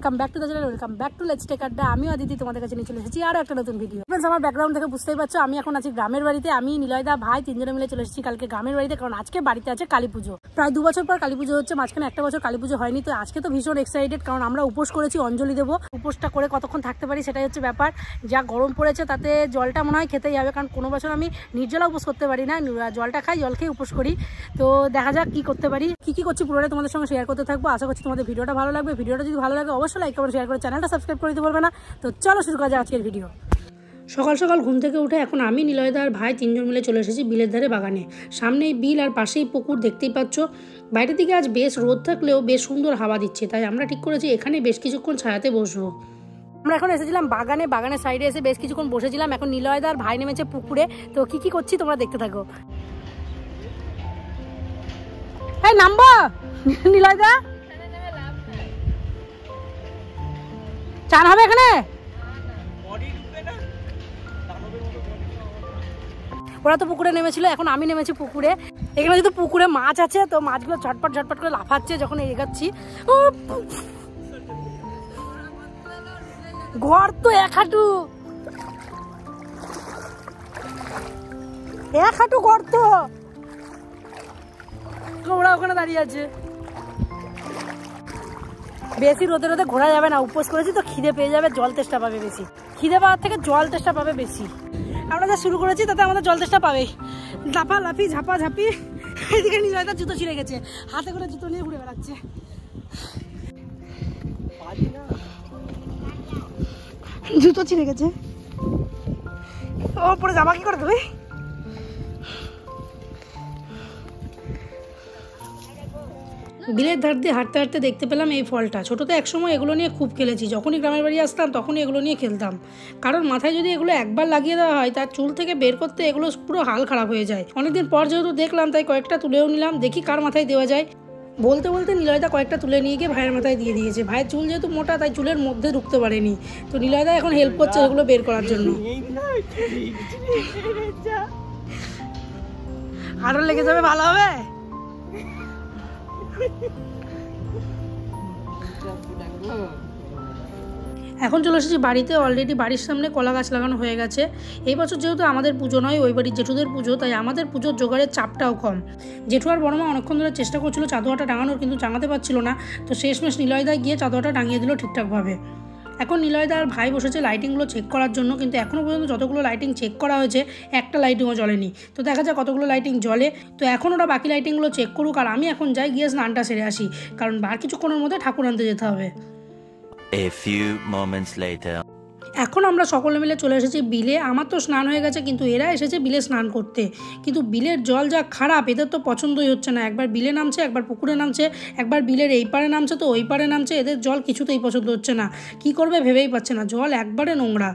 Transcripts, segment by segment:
Welcome back to the channel, welcome back to let's take Adda. আমিও আদিতি তোমাদের কাছে নিয়ে চলে এসেছি আরও একটা নতুন ভিডিও। ফ্রেন্ডস, আমার ব্যাকগ্রাউন্ড থেকে বুঝতেই পারছো আমি এখন আছি গ্রামের বাড়িতে। আমি নিলয়দা ভাই তিনজনে মিলে চলে এসেছি কালকে গ্রামের বাড়িতে, কারণ আজকে বাড়িতে আছে কালী পুজো। প্রায় 2 বছর পর কালী পুজো হচ্ছে, মাঝখানে একটা বছর কালী পুজো হয়নি। তো আজকে তো ভীষণ এক্সাইটেড, কারণ আমরা উপোস করেছি, অঞ্জলি দেবো। উপোসটা করে কতক্ষণ থাকতে পারি সেটাই হচ্ছে ব্যাপার। যা গরম পড়েছে তাতে জলটা মনে হয় খেতেই হবে, কারণ কোনো বছর আমি নির্জলা উপোস করতে পারি না, জলটা খাই, জল খেয়ে উপোস করি। তো দেখা যাক কি করতে পারি, কি করছি পুরোটা তোমাদের সঙ্গে শেয়ার করতে থাকবো। আশা করছি তোমাদের ভিডিওটা ভালো লাগবে। ভিডিওটা যদি ভালো লাগে অবশ্যই লাইক কমেন্ট শেয়ার করে চ্যানেলটা সাবস্ক্রাইব করে দিতে বলবে না। তো চলো শুরু করা যাক আজকের ভিডিও। সকাল সকাল ঘুম থেকে উঠে এখন আমি নিলয়দা আর ভাই তিনজন মিলে চলে এসেছি বিলের ধারে বাগানে। সামনেই বিল আর পাশেই পুকুর, দেখতেই পাচ্ছ। বাইরের দিকে আজ বেশ রোদ থাকলেও বেশ সুন্দর হাওয়া দিচ্ছে, তাই আমরা ঠিক করেছি এখানে বেশ কিছুক্ষণ ছায়াতে বসবো। আমরা এখন এসেছিলাম বাগানের সাইডে এসে বেশ কিছুক্ষণ বসেছিলাম। এখন নিলয়দা আর ভাই নেমেছে পুকুরে। তো কি করছি তোমরা দেখতে থাকো। এই নামবো নিলয়দা, চান হবে এখানে? ওরা তো পুকুরে নেমেছিল, এখন আমি নেমেছি পুকুরে। এখানে যেহেতু পুকুরে মাছ আছে, তো মাছগুলো ঝটপট ঝটপট করে লাফাচ্ছে যখন এগাচ্ছি। ঘর তো এক হাঁটু ঘর তো। ওরা ওখানে দাঁড়িয়ে আছে। বেশি রোদে রোদে ঘোরা যাবে না, উপোস করেছি তো খিদে পেয়ে যাবে, জল তেষ্টা পাবে বেশি। খিদে পাওয়ার থেকে জল তেষ্টা পাবে বেশি। আমরা যা শুরু করেছি তাতে আমাদের জল তেষ্টা পাবেই। লাফালাফি ঝাপাঝাপি। এদিকে নিলয়দা জুতো ছিঁড়ে গেছে, হাতে করে জুতো নিয়ে ঘুরে বেড়াচ্ছে। জুতো ছিঁড়ে গেছে, ও পরে জামা কি করে দেবে। বিলের ধার দিয়ে হাঁটতে হাঁটতে দেখতে পেলাম এই ফলটা। ছোটোতে একসময় এগুলো নিয়ে খুব খেলেছি, যখনই গ্রামের বাড়ি আসতাম তখনই এগুলো নিয়ে খেলতাম। কারণ মাথায় যদি এগুলো একবার লাগিয়ে দেওয়া হয় তার চুল থেকে বের করতে এগুলো পুরো হাল খারাপ হয়ে যায়। অনেকদিন পর যেহেতু দেখলাম তাই কয়েকটা তুলেও নিলাম, দেখি কার মাথায় দেওয়া যায়। বলতে বলতে নিলয়দা কয়েকটা তুলে নিয়ে গিয়ে ভাইয়ের মাথায় দিয়ে দিয়েছে। ভাইয়ের চুল যেহেতু মোটা তাই চুলের মধ্যে ঢুকতে পারেনি, তো নিলয়দা এখন হেল্প করছে এগুলো বের করার জন্য। আরো লেগে যাবে, ভালো হবে। এখন চলে এসেছি বাড়িতে। অলরেডি বাড়ির সামনে কলা গাছ লাগানো হয়ে গেছে। এই বছর যেহেতু আমাদের পুজো নয়, ওই বাড়ির জেঠুদের পুজো, তাই আমাদের পুজোর জোগাড়ের চাপটাও কম। জেঠু আর বড়মা অনেকক্ষণ ধরে চেষ্টা করছিল চাদুয়াটা টাঙানোর, কিন্তু টাঙাতে পারছিল না। তো শেষমেশ নিলয়দা গিয়ে চাদুয়াটা টাঙিয়ে দিল ঠিকঠাকভাবে। এখন নিলয়দা আর ভাই বসেছে লাইটিংগুলো চেক করার জন্য, কিন্তু এখনও পর্যন্ত যতগুলো লাইটিং চেক করা হয়েছে একটা লাইটিংও জ্বলেনি। তো দেখা যায় কতগুলো লাইটিং জ্বলে। তো এখন ওরা বাকি লাইটিংগুলো চেক করুক, আর আমি এখন যাই গিয়ে স্নানটা সেরে আসি, কারণ বার কিছুক্ষণের মধ্যে ঠাকুর আনতে যেতে হবে। A few moments later. এখন আমরা সকলে মিলে চলে এসেছি বিলে। আমার তো স্নান হয়ে গেছে, কিন্তু এরা এসেছে বিলে স্নান করতে। কিন্তু বিলের জল যা খারাপ, এদের তো পছন্দই হচ্ছে না। একবার বিলে নামছে, একবার পুকুরে নামছে, একবার বিলের এই পারে নামছে তো ওই পারে নামছে। এদের জল কিছুতেই পছন্দ হচ্ছে না, কি করবে ভেবেই পাচ্ছে না। জল একবারে নোংরা।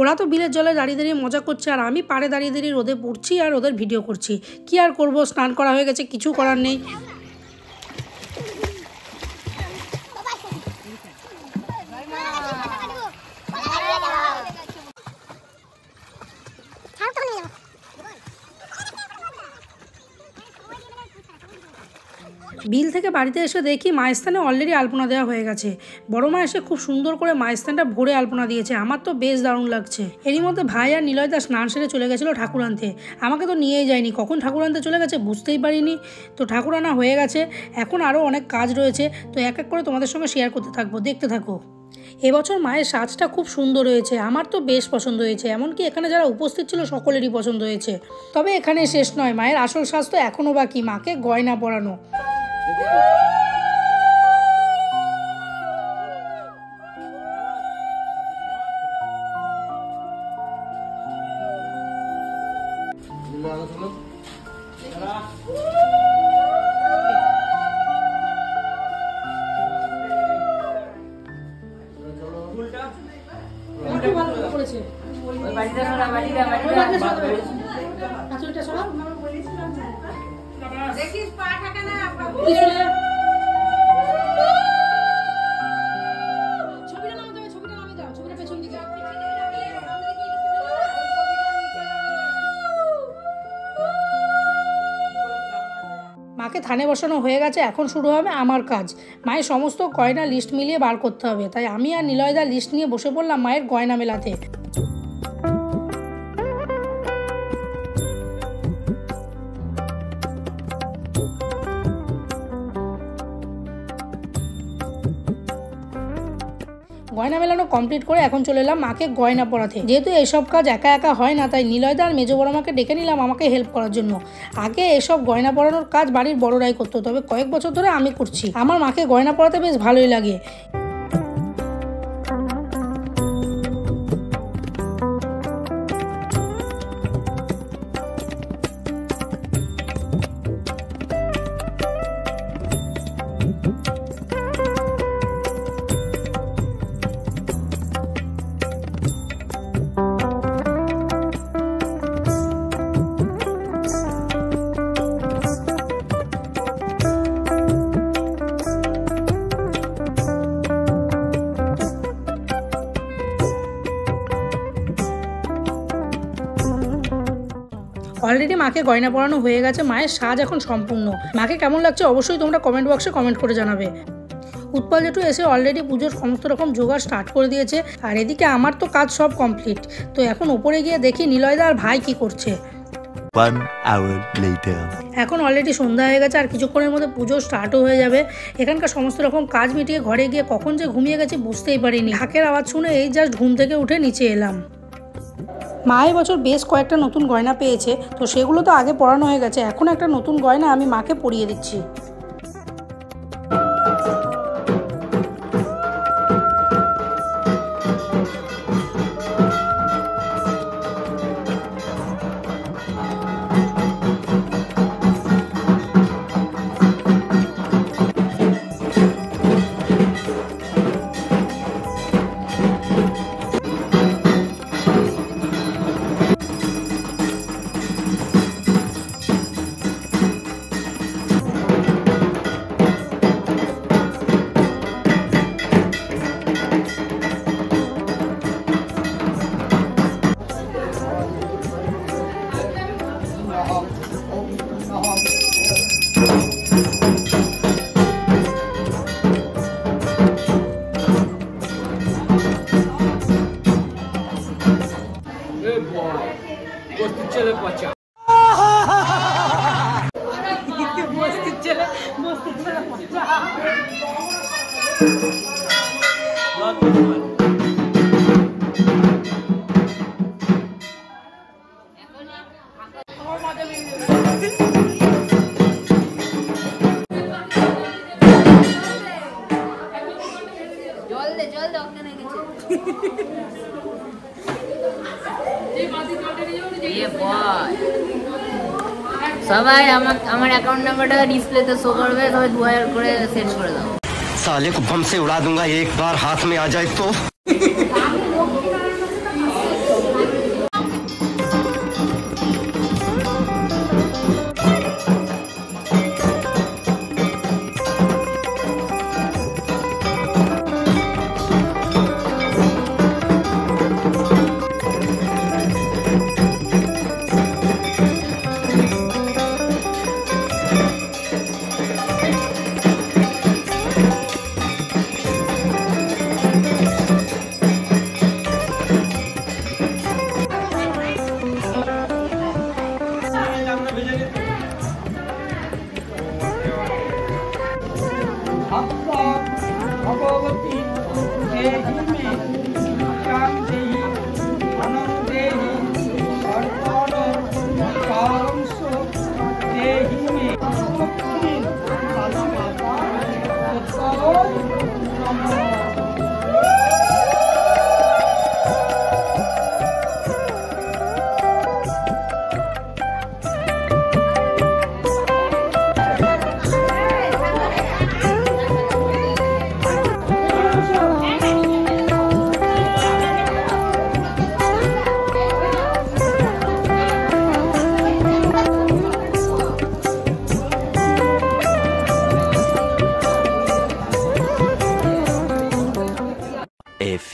ওরা তো বিলের জলে দাঁড়িয়ে দাঁড়িয়ে মজা করছে, আর আমি পাড়ে দাঁড়িয়ে দাঁড়িয়ে রোদে পড়ছি আর ওদের ভিডিও করছি। কি আর করব, স্নান করা হয়ে গেছে, কিছু করার নেই। বিল থেকে বাড়িতে এসে দেখি মায়ের স্থানে অলরেডি আলপনা দেওয়া হয়ে গেছে। বড় মা এসে খুব সুন্দর করে মায়ের স্থানটা ভরে আলপনা দিয়েছে, আমার তো বেশ দারুণ লাগছে। এরই মধ্যে ভাই আর নিলয়দা স্নান সেরে চলে গেছিলো ঠাকুর আনতে। আমাকে তো নিয়েই যায়নি, কখন ঠাকুর আনতে চলে গেছে বুঝতেই পারিনি। তো ঠাকুর আনা হয়ে গেছে, এখন আরও অনেক কাজ রয়েছে, তো এক এক করে তোমাদের সঙ্গে শেয়ার করতে থাকবো, দেখতে থাকো। এবছর মায়ের সাজটা খুব সুন্দর হয়েছে, আমার তো বেশ পছন্দ হয়েছে। এমনকি এখানে যারা উপস্থিত ছিল সকলেরই পছন্দ হয়েছে। তবে এখানে শেষ নয়, মায়ের আসল সাজ তো এখনও বাকি, মাকে গয়না পরানো। দেখিস পা থাকে না ছবিটা নামাতে হবে, ছবিটা নামিয়ে দাও, ছবিটা পেছন দিকে। মাকে মাকে থানে বসানো হয়ে গেছে, এখন শুরু হবে আমার কাজ। মায়ের সমস্ত গয়না লিস্ট মিলিয়ে বার করতে হবে, তাই আমি আর নিলয়দা লিস্ট নিয়ে বসে পড়লাম মায়ের গয়না মেলাতে। গয়না মেলানো কমপ্লিট করে এখন চলে এলাম মাকে গয়না পরাতে। যেহেতু এসব কাজ একা একা হয় না, তাই নিলয়দা আর মেজো বড় মাকে ডেকে নিলাম আমাকে হেল্প করার জন্য। আগে এসব গয়না পরানোর কাজ বাড়ির বড়রাই করতো, তবে কয়েক বছর ধরে আমি করছি। আমার মাকে গয়না পরাতে বেশ ভালোই লাগে। অলরেডি মাকে গয়না পরানো হয়ে গেছে, মায়ের সাজ এখন সম্পূর্ণ। মাকে কেমন লাগছে অবশ্যই তোমরা কমেন্ট বক্সে কমেন্ট করে জানাবে। উৎপল জেঠু এসে অলরেডি পুজোর সমস্ত রকম জোগাড় স্টার্ট করে দিয়েছে, আর এদিকে আমার তো কাজ সব কমপ্লিট। তো এখন উপরে গিয়ে দেখি নিলয়দা আর ভাই কি করছে। 1 hour later. এখন অলরেডি সন্ধ্যা হয়ে গেছে, আর কিছুক্ষণের মধ্যে পুজো স্টার্টও হয়ে যাবে। এখানকার সমস্ত রকম কাজ মিটিয়ে ঘরে গিয়ে কখন যে ঘুমিয়ে গেছি বুঝতেই পারিনি। ঢাকের আওয়াজ শুনে এই জাস্ট ঘুম থেকে উঠে নিচে এলাম। মা এবছর বেশ কয়েকটা নতুন গয়না পেয়েছে, তো সেগুলো তো আগে পরানো হয়ে গেছে। এখন একটা নতুন গয়না আমি মাকে পরিয়ে দিচ্ছি। সবাই আমার অ্যাকাউন্ট নাম্বারটা ডিসপ্লেতে শো করবে, সবাই 2000 করে সেন্ড করে দাও। साले को बम से उड़ा दूंगा एक बार हाथ में आ जाए तो।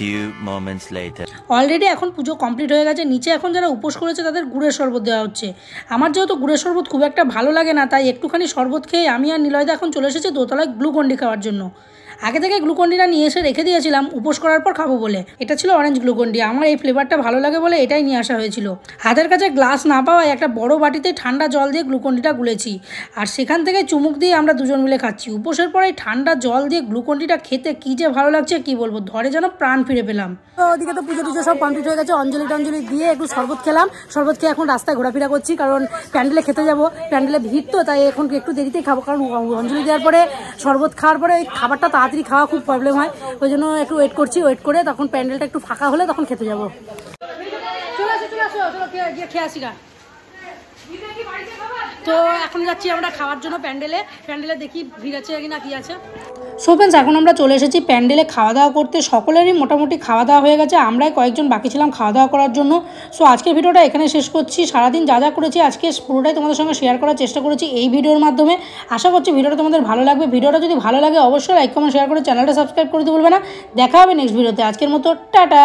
few moments later. অলরেডি এখন পুজো কমপ্লিট হয়ে গেছে। নিচে এখন যারা উপোস করেছে তাদের গুড়ের শরবত দেওয়া হচ্ছে। আমার যেহেতু গুড়ের শরবত খুব একটা ভালো লাগে না, তাই একটুখানি শরবত খেয়ে আমি আর নিলয়দা এখন চলে এসেছি দোতলায় গ্লুকন্ডি খাওয়ার জন্য। আগে থেকে গ্লুকন্ডিটা নিয়ে এসে রেখে দিয়েছিলাম উপোস করার পর খাবো বলে। এটা ছিল অরেঞ্জ গ্লুকন্ডি। আমার এই ফ্লেভারটা ভালো লাগে বলে এটাই নিয়ে আসা হয়েছিল। হাতের কাছে গ্লাস না পাওয়ায় একটা বড় বাটিতে ঠান্ডা জল দিয়ে গ্লুকন্ডিটা গুলেছি, আর সেখান থেকে চুমুক দিয়ে আমরা দুজন মিলে খাচ্ছি। উপোসের পরে ঠান্ডা জল দিয়ে গ্লুকন্ডিটা খেতে কি যে ভালো লাগছে কি বলবো, ধরে যেন প্রাণ ফিরে পেলাম। তো ওদিকে তো পুজো টুজো সব কমপ্লিট হয়ে গেছে। অঞ্জলি টঞ্জলি দিয়ে একটু শরবত খেলাম। শরবত খেয়ে এখন রাস্তায় ঘোরাফেরা করছি, কারণ প্যান্ডেলে খেতে যাবো। প্যান্ডেলে ভিড় তো, তাই এখন একটু দেরিতেই খাবো, কারণ অঞ্জলি দেওয়ার পরে শরবত খাওয়ার পরে ওই খাবারটা তাড়াতাড়ি খাওয়া খুব প্রবলেম হয়। ওই জন্য একটু ওয়েট করছি। ওয়েট করে তখন প্যান্ডেলটা একটু ফাঁকা হলে তখন খেতে যাবো। খেয়ে আসি গা। তো এখন যাচ্ছি আমরা খাওয়ার জন্য প্যান্ডেলে। প্যান্ডেলে দেখি ভিড় আছে কিনা কি আছে। সো ফ্রেন্ডস, এখন আমরা চলে এসেছি প্যান্ডেলে খাওয়া দাওয়া করতে। সকলেরই মোটামুটি খাওয়া দাওয়া হয়ে গেছে, আমরাই কয়েকজন বাকি ছিলাম খাওয়া দাওয়া করার জন্য। সো আজকের ভিডিওটা এখানে শেষ করছি। সারাদিন যা যা করেছি আজকে পুরোটাই তোমাদের সঙ্গে শেয়ার করার চেষ্টা করেছি এই ভিডিওর মাধ্যমে। আশা করছি ভিডিওটা তোমাদের ভালো লাগবে। ভিডিওটা যদি ভালো লাগে অবশ্যই লাইক কমেন্ট শেয়ার করে চ্যানেলটা সাবস্ক্রাইব করে দিতে ভুলবে না। দেখা হবে নেক্সট ভিডিওতে। আজকের মতো টাটা।